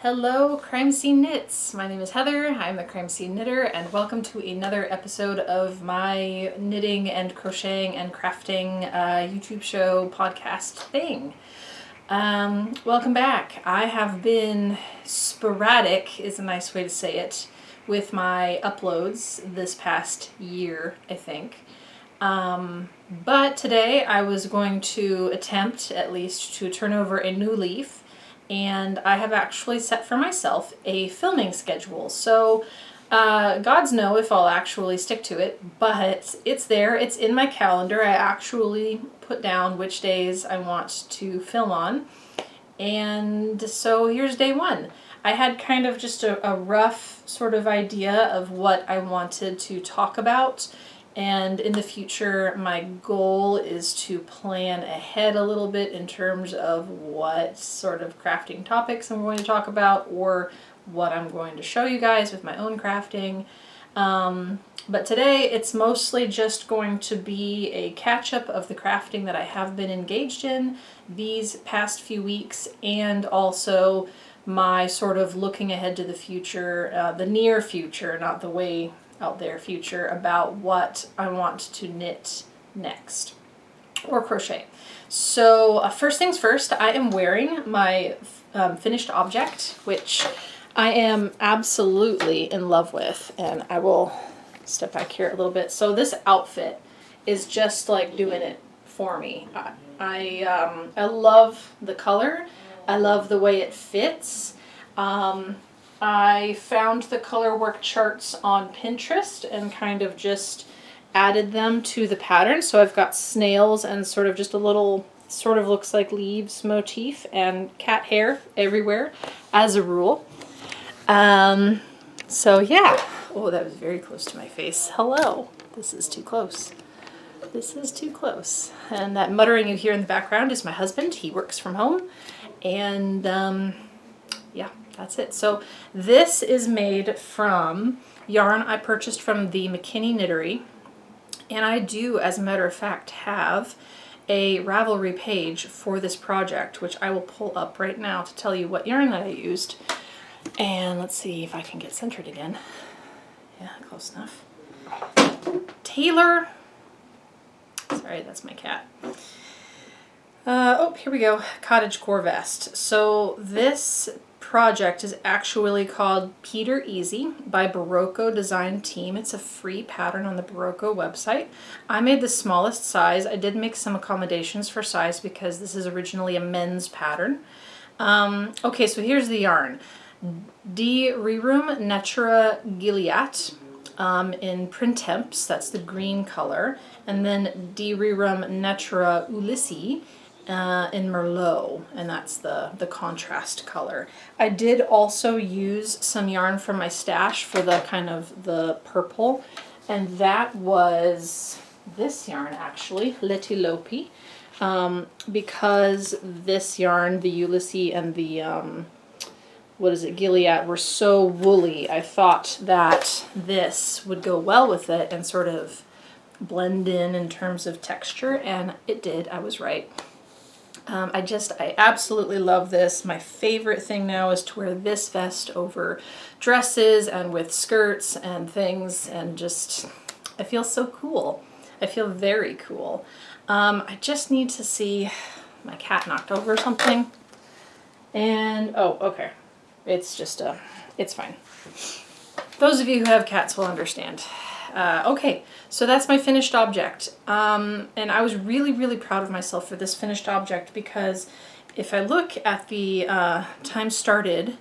Hello, Crime Scene Knits. My name is Heather. I'm the Crime Scene Knitter, and welcome to another episode of my knitting and crocheting and crafting YouTube show podcast thing. Welcome back. I have been sporadic, is a nice way to say it, with my uploads this past year, I think. But today I was going to attempt, at least, to turn over a new leaf. And I have actually set for myself a filming schedule. So gods know if I'll actually stick to it, but it's there, it's in my calendar. I actually put down which days I want to film on. And so here's day one. I had kind of just a rough sort of idea of what I wanted to talk about. And in the future, my goal is to plan ahead a little bit in terms of what sort of crafting topics I'm going to talk about or what I'm going to show you guys with my own crafting. But today it's mostly just going to be a catch-up of the crafting that I have been engaged in these past few weeks, and also my sort of looking ahead to the future, the near future, not the way out there future, about what I want to knit next or crochet. So first things first, I am wearing my finished object, which I am absolutely in love with, and I will step back here a little bit. So this outfit is just like doing it for me. I love the color. I love the way it fits. I found the color work charts on Pinterest and kind of just added them to the pattern. So I've got snails and sort of just a little, sort of looks like leaves motif and cat hair everywhere as a rule. So yeah. Oh, that was very close to my face. Hello. This is too close. This is too close. And that muttering you hear in the background is my husband. He works from home. And yeah. That's it. So this is made from yarn I purchased from the McKinney Knittery. And I do, as a matter of fact, have a Ravelry page for this project, which I will pull up right now to tell you what yarn that I used. And let's see if I can get centered again. Yeah, close enough. Taylor. Sorry, that's my cat. Oh, here we go. Cottagecore vest. So this project is actually called Peter Easy by Barocco Design Team. It's a free pattern on the Barocco website. I made the smallest size. I did make some accommodations for size because this is originally a men's pattern. Okay, so here's the yarn. Di Rerum Natura Gilead in Printemps, that's the green color, and then Di Rerum Natura Ulysses in Merlot, and that's the contrast color. I did also use some yarn from my stash for the kind of the purple, and that was this yarn actually, Letilope, because this yarn, the Ulysses and the Gilead, were so woolly. I thought that this would go well with it and sort of blend in terms of texture, and it did. I was right. I absolutely love this. My favorite thing now is to wear this vest over dresses and with skirts and things, and just, I feel so cool. I feel very cool. I just need to see, my cat knocked over something. And, oh, okay. It's just, it's fine. Those of you who have cats will understand. Okay, so that's my finished object. And I was really, really proud of myself for this finished object, because if I look at the time started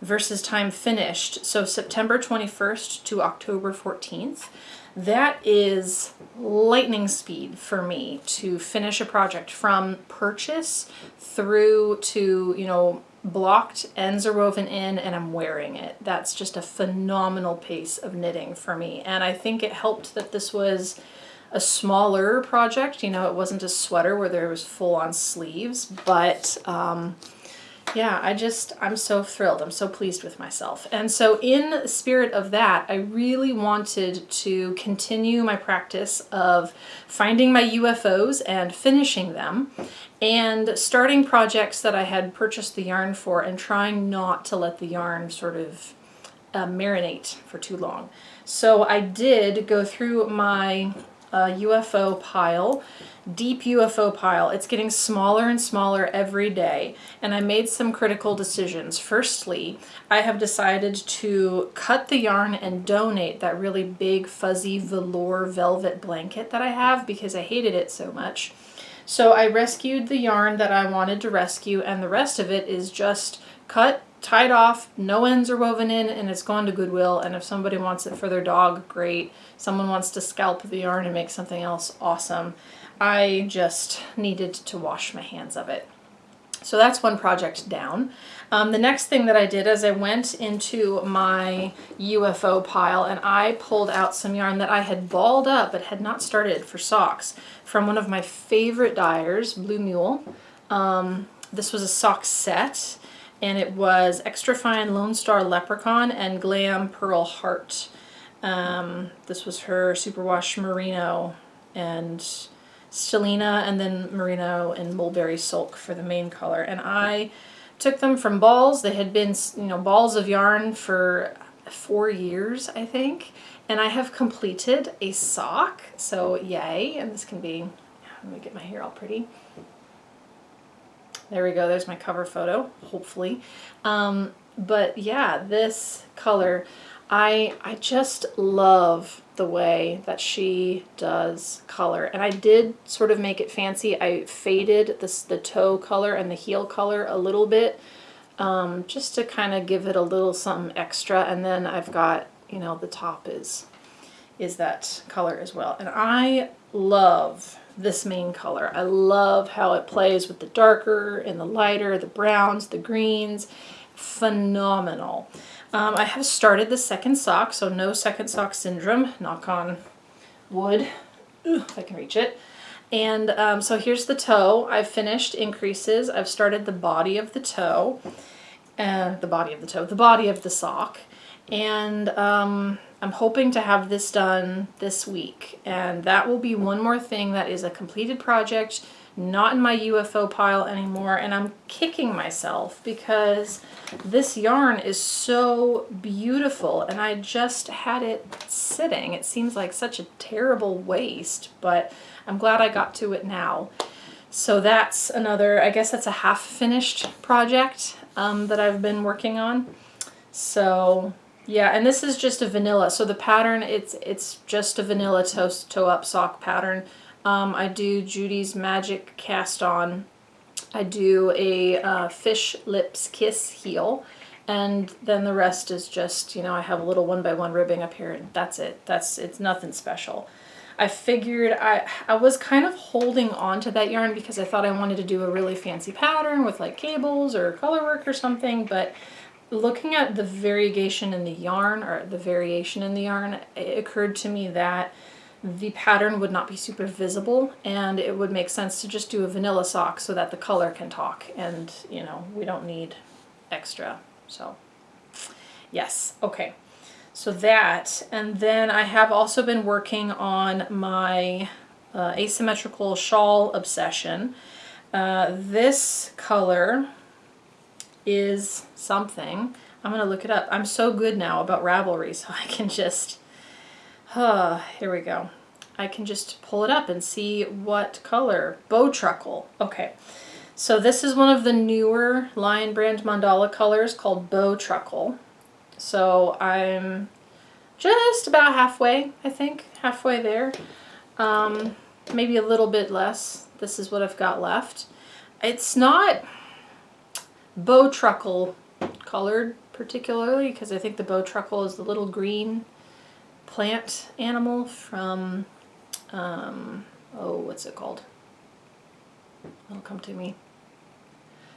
versus time finished, so September 21st to October 14th, that is lightning speed for me to finish a project from purchase through to, you know, blocked, ends are woven in, and I'm wearing it. That's just a phenomenal pace of knitting for me. And I think it helped that this was a smaller project. You know, it wasn't a sweater where there was full-on sleeves, but Yeah, I'm so thrilled. I'm so pleased with myself. And so in the spirit of that, I really wanted to continue my practice of finding my UFOs and finishing them and starting projects that I had purchased the yarn for and trying not to let the yarn sort of marinate for too long. So I did go through my UFO pile, deep UFO pile. It's getting smaller and smaller every day, and I made some critical decisions. Firstly, I have decided to cut the yarn and donate that really big fuzzy velour velvet blanket that I have because I hated it so much. So I rescued the yarn that I wanted to rescue, and the rest of it is just cut, tied off, no ends are woven in, and it's gone to Goodwill. And if somebody wants it for their dog, great. Someone wants to scalp the yarn and make something else, awesome. I just needed to wash my hands of it. So that's one project down. The next thing that I did is I went into my UFO pile and I pulled out some yarn that I had balled up but had not started for socks from one of my favorite dyers, Blue Mule. This was a sock set, and it was Extra Fine Lone Star Leprechaun and Glam Pearl Heart. This was her Superwash Merino and Stellina, and then Merino and Mulberry Sulk for the main color. And I took them from balls. They had been, balls of yarn for 4 years, I think. And I have completed a sock, so yay. And this can be, let me get my hair all pretty. There we go, there's my cover photo, hopefully. But yeah, this color, I just love the way that she does color. And I did sort of make it fancy. I faded the toe color and the heel color a little bit, just to kind of give it a little something extra. And then I've got, the top is that color as well. And I love this main color. I love how it plays with the darker and the lighter, the browns, the greens. Phenomenal. I have started the second sock, so no second sock syndrome, knock on wood, if I can reach it. And so here's the toe. I've finished increases. I've started the body of the toe, the body of the sock. And I'm hoping to have this done this week. And that will be one more thing that is a completed project, not in my UFO pile anymore. And I'm kicking myself because this yarn is so beautiful and I just had it sitting. It seems like such a terrible waste, but I'm glad I got to it now. So that's another, I guess that's a half finished project that I've been working on. So yeah, and this is just a vanilla. So the pattern, it's just a vanilla toe up sock pattern. I do Judy's Magic cast on. I do a fish lips kiss heel, and then the rest is just, I have a little 1x1 ribbing up here, and that's it. It's nothing special. I figured I was kind of holding on to that yarn because I thought I wanted to do a really fancy pattern with like cables or color work or something, but looking at the variation in the yarn, it occurred to me that the pattern would not be super visible and it would make sense to just do a vanilla sock so that the color can talk and, we don't need extra. So, yes, okay. So that, and then I have also been working on my asymmetrical shawl obsession. This color is something. I'm going to look it up. I'm so good now about Ravelry, so I can just, here we go. I can just pull it up and see what color. Bow Truckle. Okay. So this is one of the newer Lion Brand mandala colors called Bow Truckle. So I'm just about halfway, I think. Halfway there. Maybe a little bit less. This is what I've got left. It's not Bow Truckle colored particularly because I think the Bow Truckle is the little green plant animal from, what's it called? It'll come to me.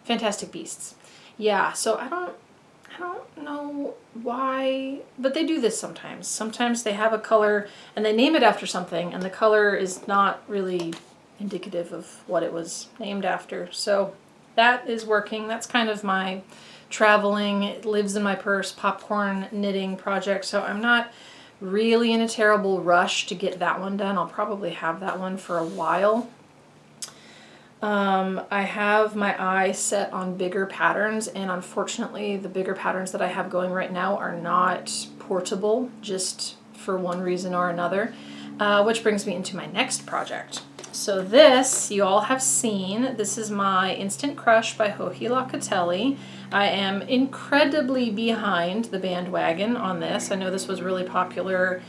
Fantastic Beasts. Yeah, so I don't know why, but they do this sometimes. Sometimes they have a color and they name it after something and the color is not really indicative of what it was named after. So that is working. That's kind of my traveling, it lives in my purse, popcorn knitting project. So I'm not really in a terrible rush to get that one done. I'll probably have that one for a while. I have my eye set on bigger patterns, and unfortunately the bigger patterns that I have going right now are not portable, just for one reason or another, which brings me into my next project. So this you all have seen. This is my Instant Crush by Joji Locatelli. I am incredibly behind the bandwagon on this. I know this was really popular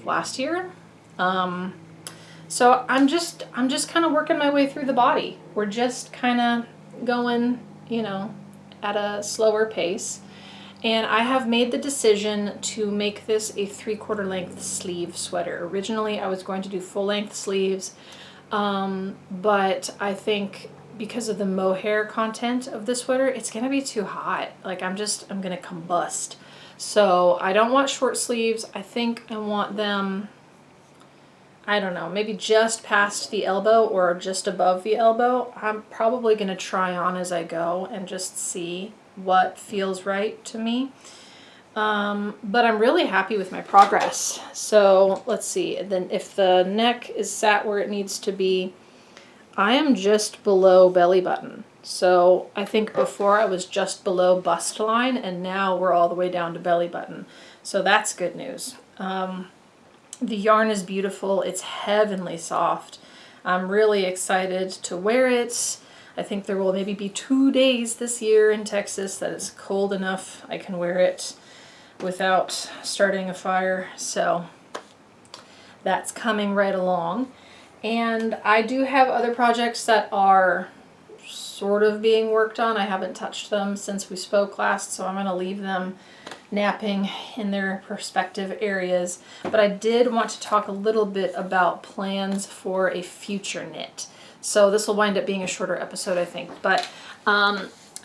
last year. So I'm just kind of working my way through the body. We're just kind of going, you know, at a slower pace. And I have made the decision to make this a 3/4 length sleeve sweater. Originally I was going to do full length sleeves, but I think because of the mohair content of the sweater, it's gonna be too hot. Like I'm gonna combust. So I don't want short sleeves. I think I want them, I don't know, maybe just past the elbow or just above the elbow. I'm probably going to try on as I go and just see what feels right to me. But I'm really happy with my progress. So let's see, then if the neck is sat where it needs to be, I am just below belly button. So I think before I was just below bust line, and now we're all the way down to belly button. So that's good news. The yarn is beautiful. It's heavenly soft. I'm really excited to wear it. I think there will maybe be 2 days this year in Texas that it's cold enough I can wear it without starting a fire. So that's coming right along. And I do have other projects that are sort of being worked on. I haven't touched them since we spoke last, so I'm going to leave them napping in their respective areas. But I did want to talk a little bit about plans for a future knit. So this will wind up being a shorter episode, I think. But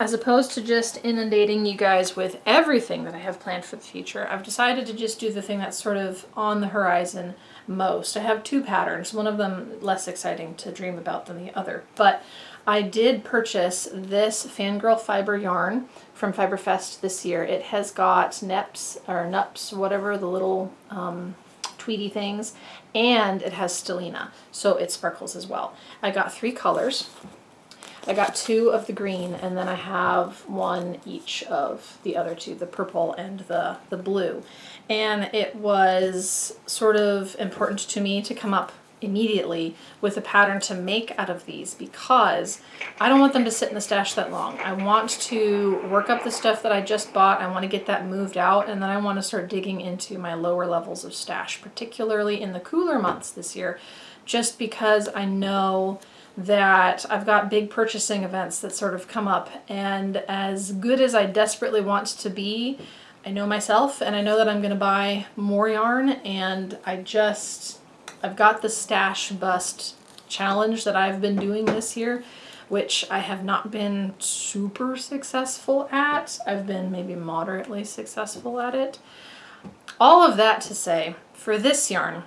as opposed to just inundating you guys with everything that I have planned for the future, I've decided to just do the thing that's sort of on the horizon most. I have 2 patterns, one of them less exciting to dream about than the other. But I did purchase this Fangirl fiber yarn from Fiberfest this year. It has got neps, or nups, whatever, the little tweedy things, and it has stellina, so it sparkles as well. I got 3 colors. I got 2 of the green, and then I have 1 each of the other 2, the purple and the blue. And it was sort of important to me to come up immediately with a pattern to make out of these, because I don't want them to sit in the stash that long. I want to work up the stuff that I just bought. I want to get that moved out, and then I want to start digging into my lower levels of stash, particularly in the cooler months this year, just because I know that I've got big purchasing events that sort of come up, and as good as I desperately want to be, I know myself, and I know that I'm going to buy more yarn, and I've got the stash bust challenge that I've been doing this year, which I have not been super successful at. I've been maybe moderately successful at it. All of that to say, for this yarn,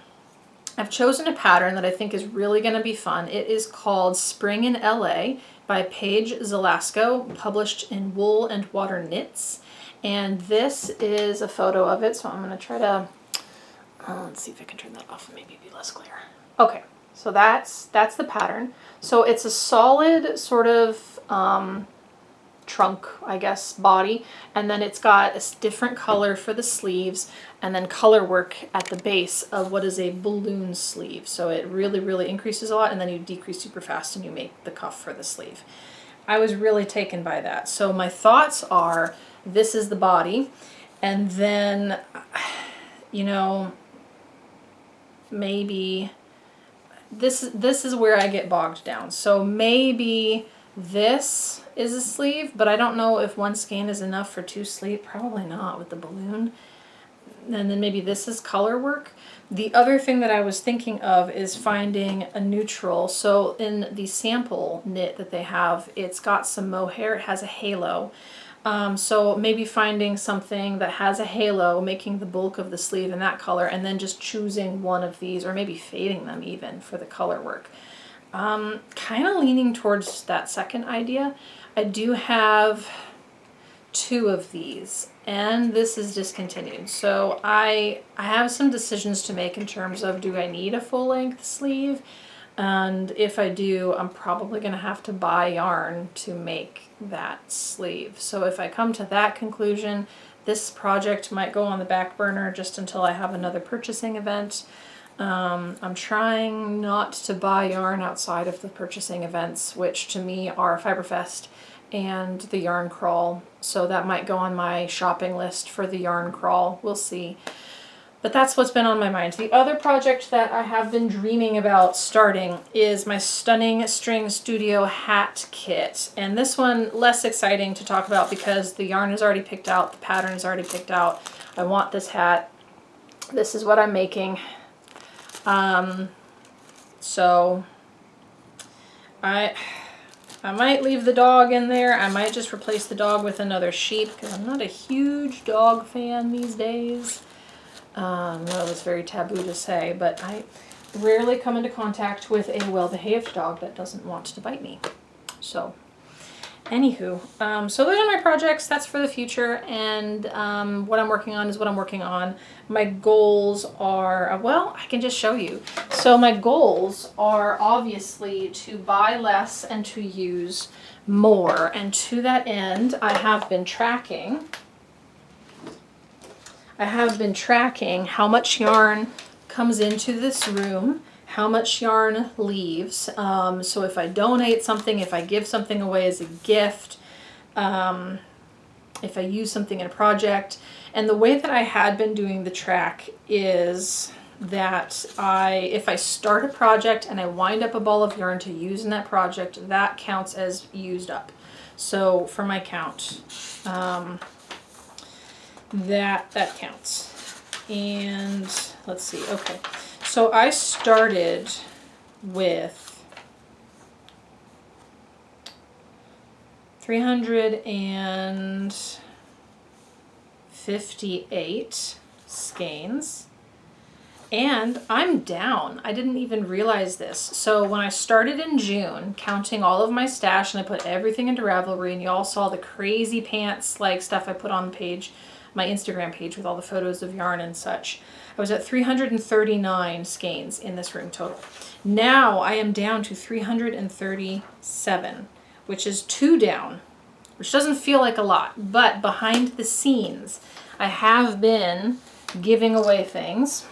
I've chosen a pattern that I think is really going to be fun. It is called Spring in LA by Paige Zelasco, published in Wool and Water Knits. And this is a photo of it, so I'm going to try to, let's see if I can turn that off and maybe be less clear. Okay, so that's the pattern. So it's a solid sort of trunk, I guess, body, and then it's got a different color for the sleeves, and then color work at the base of what is a balloon sleeve. So it really, really increases a lot, and then you decrease super fast and you make the cuff for the sleeve. I was really taken by that. So my thoughts are, this is the body, and then, you know, maybe this is where I get bogged down. So maybe this is a sleeve, but I don't know if 1 skein is enough for 2 sleeve. Probably not with the balloon. And then maybe this is color work. The other thing that I was thinking of is finding a neutral. So in the sample knit that they have, it's got some mohair, it has a halo. So maybe finding something that has a halo, making the bulk of the sleeve in that color, and then just choosing one of these, or maybe fading them even for the color work. Kind of leaning towards that second idea. I do have 2 of these, and this is discontinued. So I have some decisions to make in terms of, do I need a full-length sleeve? And if I do, I'm probably going to have to buy yarn to make that sleeve. So if I come to that conclusion, this project might go on the back burner just until I have another purchasing event. I'm trying not to buy yarn outside of the purchasing events, which to me are Fiberfest and the yarn crawl. So that might go on my shopping list for the yarn crawl. We'll see. But that's what's been on my mind. The other project that I have been dreaming about starting is my Stunning String Studio hat kit. And this one, less exciting to talk about because the yarn is already picked out, the pattern is already picked out. I want this hat. This is what I'm making. So I might leave the dog in there. I might just replace the dog with another sheep because I'm not a huge dog fan these days. I know it's very taboo to say, but I rarely come into contact with a well-behaved dog that doesn't want to bite me. So, anywho, so those are my projects. That's for the future, and what I'm working on is what I'm working on. My goals are, well, I can just show you. So my goals are obviously to buy less and to use more, and to that end, I have been tracking how much yarn comes into this room, how much yarn leaves. So if I donate something, if I give something away as a gift, if I use something in a project. And the way that I had been doing the track is that if I start a project and I wind up a ball of yarn to use in that project, that counts as used up. So for my count, that counts. And let's see, okay. So I started with 358 skeins. And I'm down. I didn't even realize this. So when I started in June, counting all of my stash, and I put everything into Ravelry, and you all saw the crazy pants like stuff I put on the page, my Instagram page with all the photos of yarn and such. I was at 339 skeins in this room total. Now I am down to 337, which is 2 down, which doesn't feel like a lot, but behind the scenes, I have been giving away things.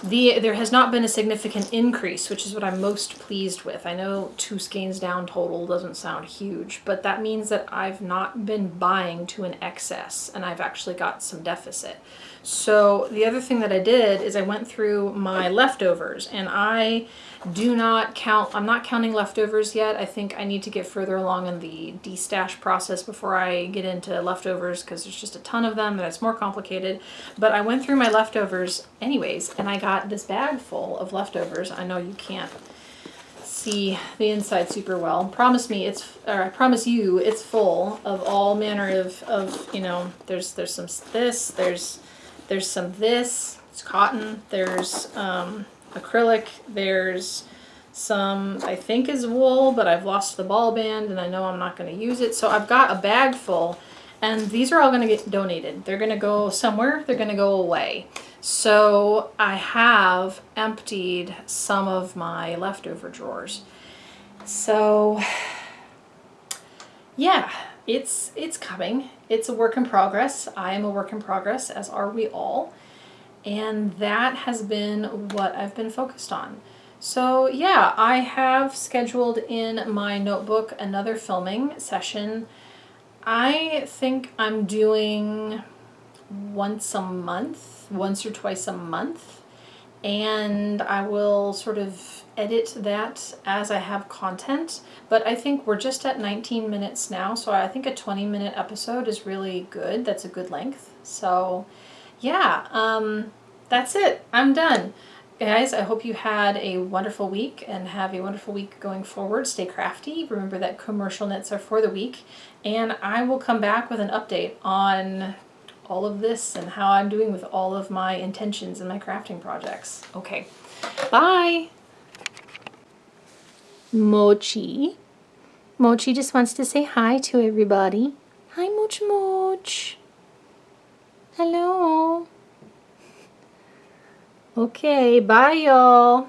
There has not been a significant increase, which is what I'm most pleased with. I know 2 skeins down total doesn't sound huge, but that means that I've not been buying to an excess, and I've actually got some deficit. So the other thing that I did is I went through my leftovers, and I do not count, I'm not counting leftovers yet. I think I need to get further along in the destash process before I get into leftovers, because there's just a ton of them and it's more complicated. But I went through my leftovers anyways, and I got this bag full of leftovers. I know you can't see the inside super well. I promise you it's full of all manner of you know, there's some this, there's some this, it's cotton, there's acrylic, there's some I think is wool, but I've lost the ball band and I know I'm not going to use it. So I've got a bag full, and these are all going to get donated. They're going to go somewhere, they're going to go away. So I have emptied some of my leftover drawers. So yeah, it's coming. It's a work in progress. I am a work in progress, as are we all. And that has been what I've been focused on. So yeah, I have scheduled in my notebook another filming session. I think I'm doing once or twice a month. And I will sort of edit that as I have content. But I think we're just at 19 minutes now, so I think a 20-minute episode is really good. That's a good length. So yeah, that's it. I'm done. Guys, I hope you had a wonderful week and have a wonderful week going forward. Stay crafty. Remember that commercial knits are for the week. And I will come back with an update on all of this and how I'm doing with all of my intentions and my crafting projects. Okay, bye! Mochi. Mochi just wants to say hi to everybody. Hi, Moch Moch. Hello. Okay, bye y'all.